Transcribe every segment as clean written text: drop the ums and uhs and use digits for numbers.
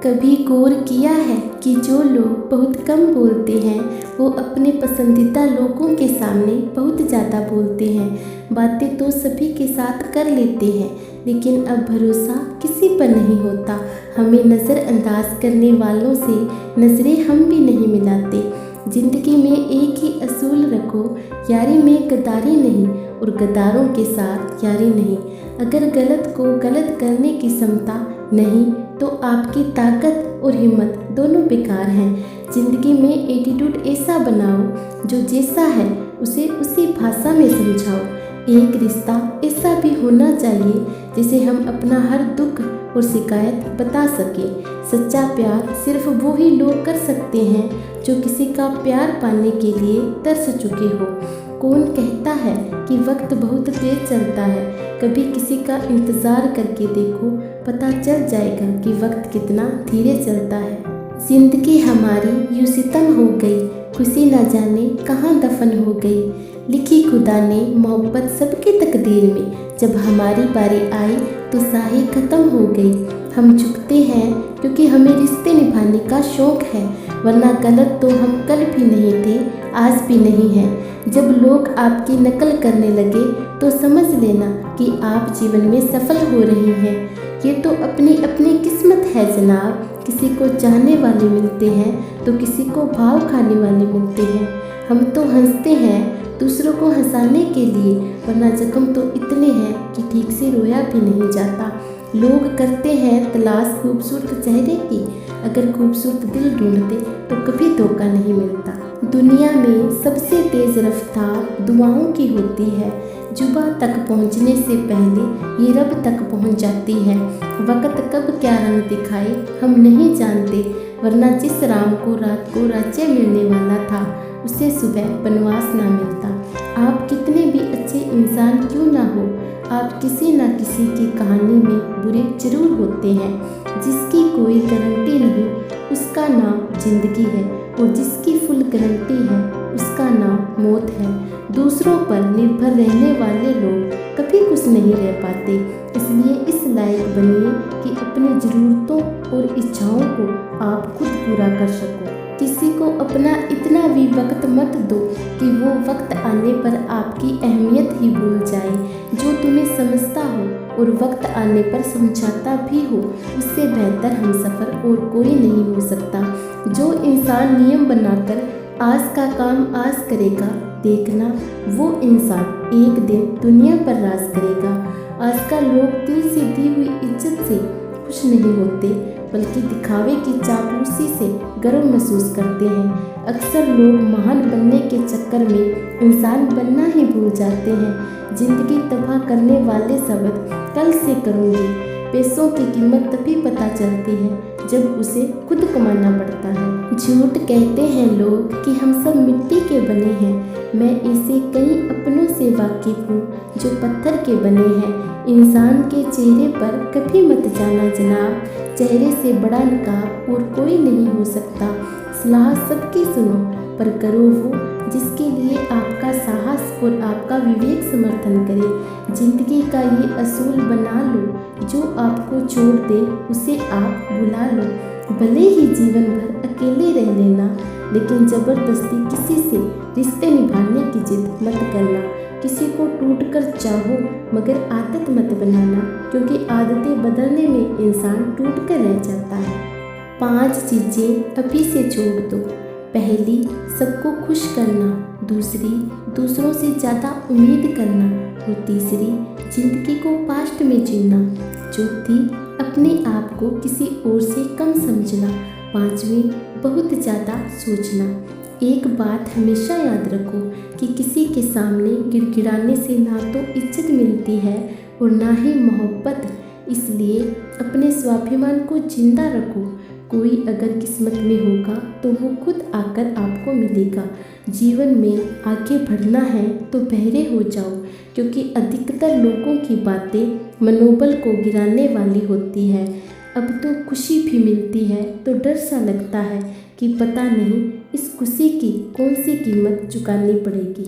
कभी गौर किया है कि जो लोग बहुत कम बोलते हैं वो अपने पसंदीदा लोगों के सामने बहुत ज़्यादा बोलते हैं। बातें तो सभी के साथ कर लेते हैं, लेकिन अब भरोसा किसी पर नहीं होता। हमें नज़रअंदाज करने वालों से नज़रें हम भी नहीं मिलाते। ज़िंदगी में एक ही असूल रखो, यारी में गद्दारी नहीं और गद्दारों के साथ यारी नहीं। अगर गलत को गलत करने की क्षमता नहीं तो आपकी ताकत और हिम्मत दोनों बेकार हैं। ज़िंदगी में एटीट्यूड ऐसा बनाओ जो जैसा है उसे उसी भाषा में समझाओ। एक रिश्ता ऐसा भी होना चाहिए जिसे हम अपना हर दुख और शिकायत बता सके। सच्चा प्यार सिर्फ वो ही लोग कर सकते हैं जो किसी का प्यार पाने के लिए तरस चुके हो। कौन कहता है कि वक्त बहुत तेज चलता है? कभी किसी का इंतज़ार करके देखो, पता चल जाएगा कि वक्त कितना धीरे चलता है। जिंदगी हमारी यूं सितम हो गई, खुशी न जाने कहाँ दफन हो गई। लिखी खुदा ने मोहब्बत सबकी तकदीर में, जब हमारी बारी आई तो साही ख़त्म हो गई। हम झुकते हैं क्योंकि हमें रिश्ते निभाने का शौक़ है, वरना गलत तो हम कल भी नहीं थे, आज भी नहीं हैं। जब लोग आपकी नकल करने लगे तो समझ लेना कि आप जीवन में सफल हो रही हैं। ये तो अपनी अपनी किस्मत है जनाब। किसी को चाहने वाले मिलते हैं तो किसी को भाव खाने वाले मिलते हैं। हम तो हंसते हैं दूसरों को हंसाने के लिए, वरना जख्म तो इतने हैं कि ठीक से रोया भी नहीं जाता। लोग करते हैं तलाश खूबसूरत चेहरे की, अगर खूबसूरत दिल ढूंढते तो कभी धोखा नहीं मिलता। दुनिया में सबसे तेज़ रफ्तार दुआओं की होती है। जुबा तक पहुंचने से पहले ये रब तक पहुंच जाती है। वक्त कब क्या रंग दिखाए हम नहीं जानते, वरना जिस राम को रात को राज्य मिलने वाला था उसे सुबह वनवास ना मिलता। आप कितने भी अच्छे इंसान क्यों ना हो, आप किसी न किसी की कहानी में बुरे जरूर होते हैं। जिसकी कोई गारंटी नहीं उसका नाम जिंदगी है, और जिसकी फुल गारंटी है उसका नाम मौत है। दूसरों पर निर्भर रहने वाले लोग कभी कुछ नहीं रह पाते। इसलिए इस लायक बनिए कि अपनी ज़रूरतों और इच्छाओं को आप खुद पूरा कर सको। किसी को अपना इतना भी वक्त मत दो कि वो वक्त आने पर आपकी अहमियत ही भूल जाए। जो तुम्हें समझता हो और वक्त आने पर समझाता भी हो, उससे बेहतर हमसफ़र और कोई नहीं हो सकता। जो इंसान नियम बनाकर आज का काम आज करेगा, देखना वो इंसान एक दिन दुनिया पर राज करेगा। आजकल लोग दिल से दी हुई इज्जत से खुश नहीं होते, बल्कि दिखावे की चापलूसी से गर्व महसूस करते हैं। अक्सर लोग महान बनने के चक्कर में इंसान बनना ही भूल जाते हैं। जिंदगी तबाह करने वाले शब्द कल से करूँगी। पैसों की कीमत तभी पता चलती है जब उसे खुद कमाना पड़ता है। झूठ कहते हैं लोग कि हम सब मिट्टी के बने हैं। मैं ऐसे कई अपनों से वाकिफ हूँ जो पत्थर के बने हैं। इंसान के चेहरे पर कभी मत जाना जनाब, चेहरे से बड़ा नकाब और कोई नहीं हो सकता। सलाह सबकी सुनो, पर करो वो जिसके लिए आपका साहस और आपका विवेक समर्थन करे। जिंदगी का ये असूल बना लो, जो आपको छोड़ दे उसे आप भुला लो। भले ही जीवन भर अकेले रह लेना, लेकिन ज़बरदस्ती किसी से रिश्ते निभाने की जिद मत करना। किसी को टूट कर चाहो मगर आदत मत बनाना, क्योंकि आदतें बदलने में इंसान टूट कर रह जाता है। 5 चीज़ें अभी से छोड़ दो। पहली, सबको खुश करना। दूसरी, दूसरों से ज़्यादा उम्मीद करना। और तीसरी, ज़िंदगी को पास्ट में जीना। चौथी, अपने आप को किसी और से कम समझना। 5वीं, बहुत ज़्यादा सोचना। एक बात हमेशा याद रखो कि किसी के सामने गिड़गिड़ाने से ना तो इज्जत मिलती है और ना ही मोहब्बत। इसलिए अपने स्वाभिमान को जिंदा रखो। कोई अगर किस्मत में होगा तो वो खुद आकर आपको मिलेगा। जीवन में आगे बढ़ना है तो बहरे हो जाओ, क्योंकि अधिकतर लोगों की बातें मनोबल को गिराने वाली होती है। अब तो खुशी भी मिलती है तो डर सा लगता है कि पता नहीं इस खुशी की कौन सी कीमत चुकानी पड़ेगी।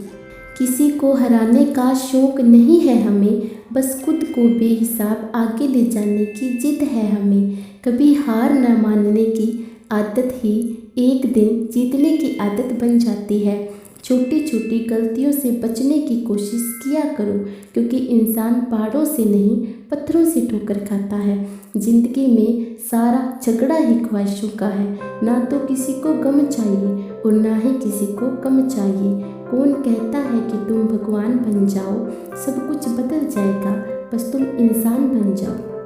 किसी को हराने का शौक नहीं है हमें, बस खुद को बेहिसाब आगे ले जाने की जिद है हमें। कभी हार न मानने की आदत ही एक दिन जीतने की आदत बन जाती है। छोटी छोटी गलतियों से बचने की कोशिश किया करो, क्योंकि इंसान पहाड़ों से नहीं पत्थरों से ठोकर खाता है। जिंदगी में सारा झगड़ा ही ख्वाहिशों का है, ना तो किसी को गम चाहिए और ना ही किसी को कम चाहिए। कौन कहता है कि तुम भगवान बन जाओ, सब कुछ बदल जाएगा, बस तुम इंसान बन जाओ।